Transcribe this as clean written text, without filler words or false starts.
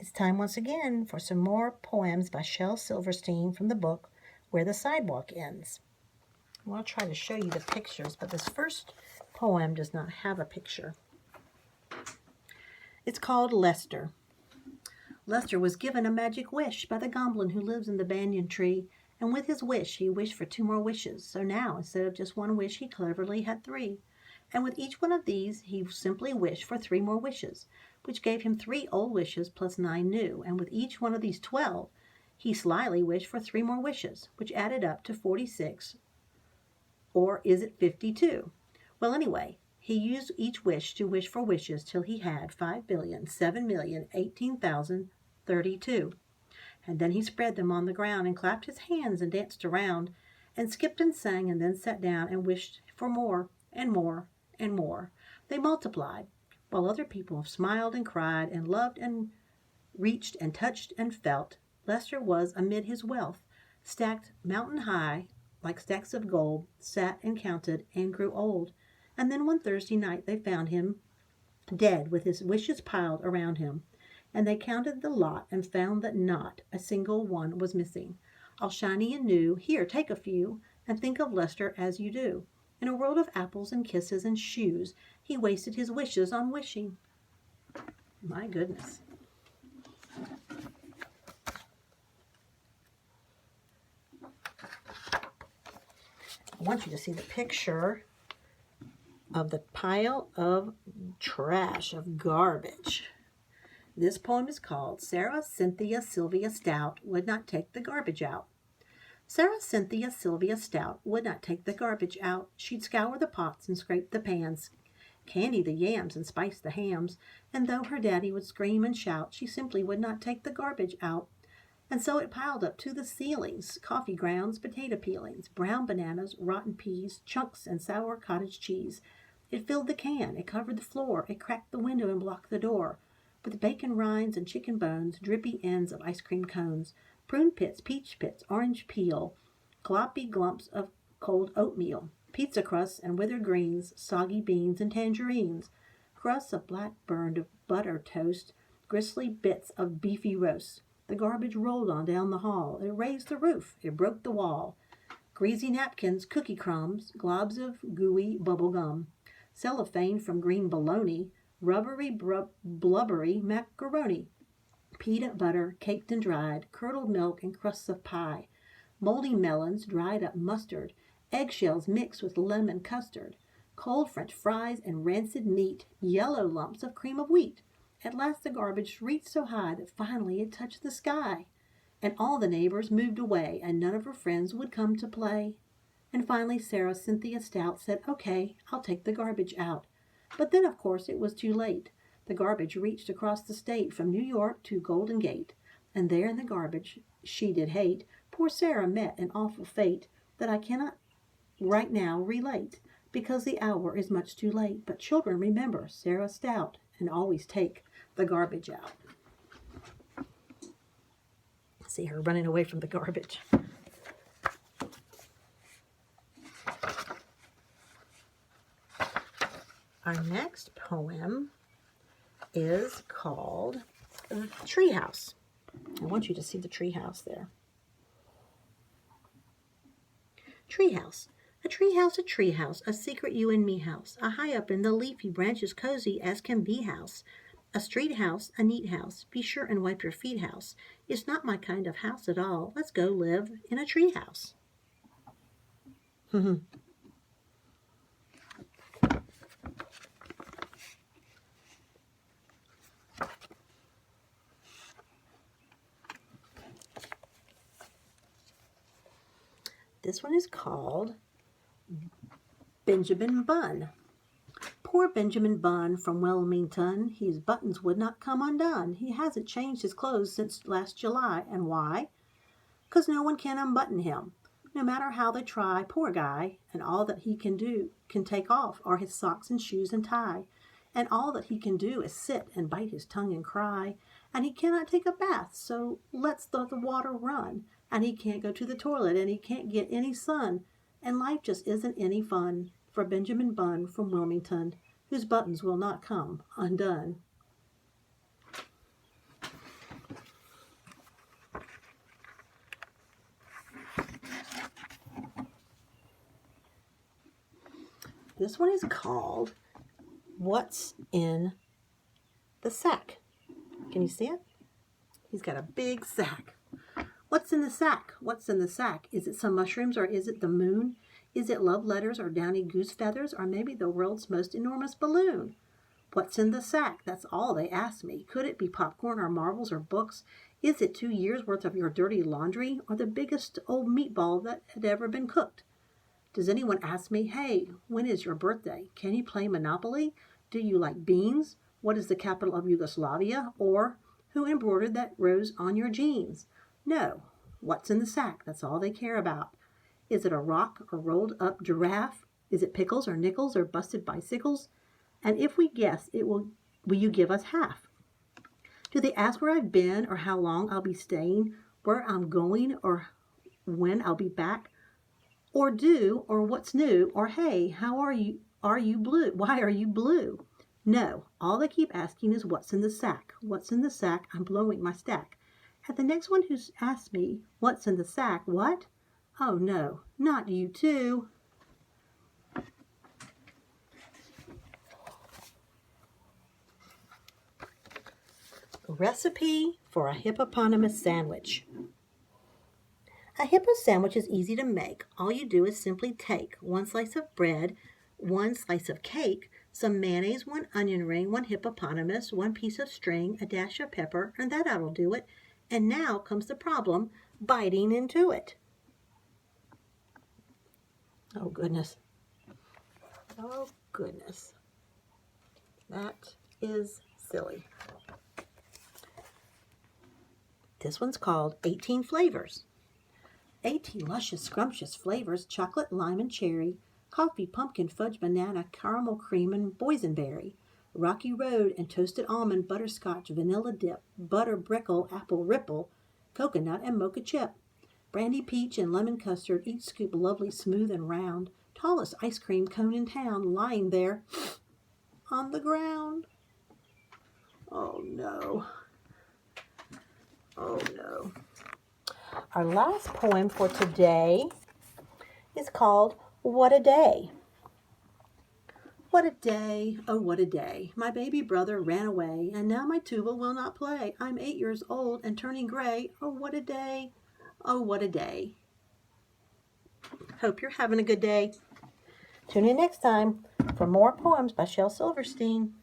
It's time once again for some more poems by Shel Silverstein from the book Where the Sidewalk Ends. Well, I'll try to show you the pictures, but this first poem does not have a picture. It's called Lester. Lester was given a magic wish by the goblin who lives in the banyan tree, and with his wish he wished for 2 more wishes. So now, instead of just 1 wish, he cleverly had 3. And with each one of these, he simply wished for 3 more wishes, which gave him 3 old wishes plus 9 new. And with each one of these 12, he slyly wished for 3 more wishes, which added up to 46, or is it 52? Well, anyway, he used each wish to wish for wishes till he had 5,007,018,032. And then he spread them on the ground and clapped his hands and danced around and skipped and sang and then sat down and wished for more and more and more. They multiplied, while other people smiled and cried and loved and reached and touched and felt. Lester was amid his wealth, stacked mountain high like stacks of gold, sat and counted and grew old. And then one Thursday night they found him dead with his wishes piled around him. And they counted the lot and found that not a single one was missing. All shiny and new, here, take a few, and think of Lester as you do. In a world of apples and kisses and shoes, he wasted his wishes on wishing. My goodness. I want you to see the picture of the pile of trash, of garbage. This poem is called Sarah Cynthia Sylvia Stout Would Not Take the Garbage Out. Sarah Cynthia Sylvia Stout would not take the garbage out. She'd scour the pots and scrape the pans, candy the yams and spice the hams, and though her daddy would scream and shout, she simply would not take the garbage out. And so it piled up to the ceilings, coffee grounds, potato peelings, brown bananas, rotten peas, chunks and sour cottage cheese. It filled the can, it covered the floor, it cracked the window and blocked the door, with bacon rinds and chicken bones, drippy ends of ice cream cones, prune pits, peach pits, orange peel, gloppy glumps of cold oatmeal, pizza crusts and withered greens, soggy beans and tangerines, crusts of black burned butter toast, gristly bits of beefy roast. The garbage rolled on down the hall. It raised the roof. It broke the wall. Greasy napkins, cookie crumbs, globs of gooey bubble gum, cellophane from green bologna, rubbery blubbery macaroni, peanut butter caked and dried, curdled milk and crusts of pie, moldy melons, dried up mustard, eggshells mixed with lemon custard, cold French fries and rancid meat, yellow lumps of cream of wheat. At last the garbage reached so high that finally it touched the sky, and all the neighbors moved away, and none of her friends would come to play. And finally Sarah Cynthia Stout said, "Okay, I'll take the garbage out." But then, of course, it was too late. The garbage reached across the state from New York to Golden Gate, and there in the garbage she did hate, poor Sarah met an awful fate that I cannot right now relate, because the hour is much too late. But children, remember Sarah Stout, and always take the garbage out. See her running away from the garbage. Our next poem is called Treehouse. I want you to see the treehouse there. Treehouse. A treehouse, a secret you and me house, a high up in the leafy branches cozy as can be house. A street house, a neat house, be sure and wipe your feet house. It's not my kind of house at all. Let's go live in a treehouse. This one is called Benjamin Bunn. Poor Benjamin Bunn from Wilmington, his buttons would not come undone. He hasn't changed his clothes since last July. And why? 'Cause no one can unbutton him, no matter how they try, poor guy. And all that he can take off are his socks and shoes and tie. And all that he can do is sit and bite his tongue and cry. And he cannot take a bath, so lets the water run. And he can't go to the toilet, and he can't get any sun. And life just isn't any fun for Benjamin Bunn from Wilmington, whose buttons will not come undone. This one is called What's in the Sack? Can you see it? He's got a big sack. What's in the sack? What's in the sack? Is it some mushrooms or is it the moon? Is it love letters or downy goose feathers or maybe the world's most enormous balloon? What's in the sack? That's all they ask me. Could it be popcorn or marbles or books? Is it 2 years' worth of your dirty laundry or the biggest old meatball that had ever been cooked? Does anyone ask me, hey, when is your birthday? Can you play Monopoly? Do you like beans? What is the capital of Yugoslavia? Or who embroidered that rose on your jeans? No. What's in the sack? That's all they care about. Is it a rock or rolled up giraffe? Is it pickles or nickels or busted bicycles? And if we guess, will you give us half? Do they ask where I've been or how long I'll be staying, where I'm going or when I'll be back? Or what's new, or hey, how are you? Are you blue? Why are you blue? No, all they keep asking is what's in the sack? What's in the sack? I'm blowing my stack. And the next one who's asked me, what's in the sack? What? Oh no, not you too. Recipe for a hippopotamus sandwich. A hippo sandwich is easy to make. All you do is simply take 1 slice of bread, 1 slice of cake, some mayonnaise, 1 onion ring, 1 hippopotamus, 1 piece of string, a dash of pepper, and that'll do it. And now comes the problem, biting into it. Oh, goodness. Oh, goodness. That is silly. This one's called 18 Flavors. 18 luscious, scrumptious flavors, chocolate, lime, and cherry, coffee, pumpkin, fudge, banana, caramel cream, and boysenberry, rocky road and toasted almond, butterscotch, vanilla dip, butter brickle, apple ripple, coconut, and mocha chip, brandy peach and lemon custard, each scoop lovely, smooth, and round, tallest ice cream cone in town, lying there on the ground. Oh, no. Oh, no. Our last poem for today is called What a Day. What a day, oh what a day. My baby brother ran away, and now my tuba will not play. I'm 8 years old and turning gray. Oh what a day, oh what a day. Hope you're having a good day. Tune in next time for more poems by Shel Silverstein.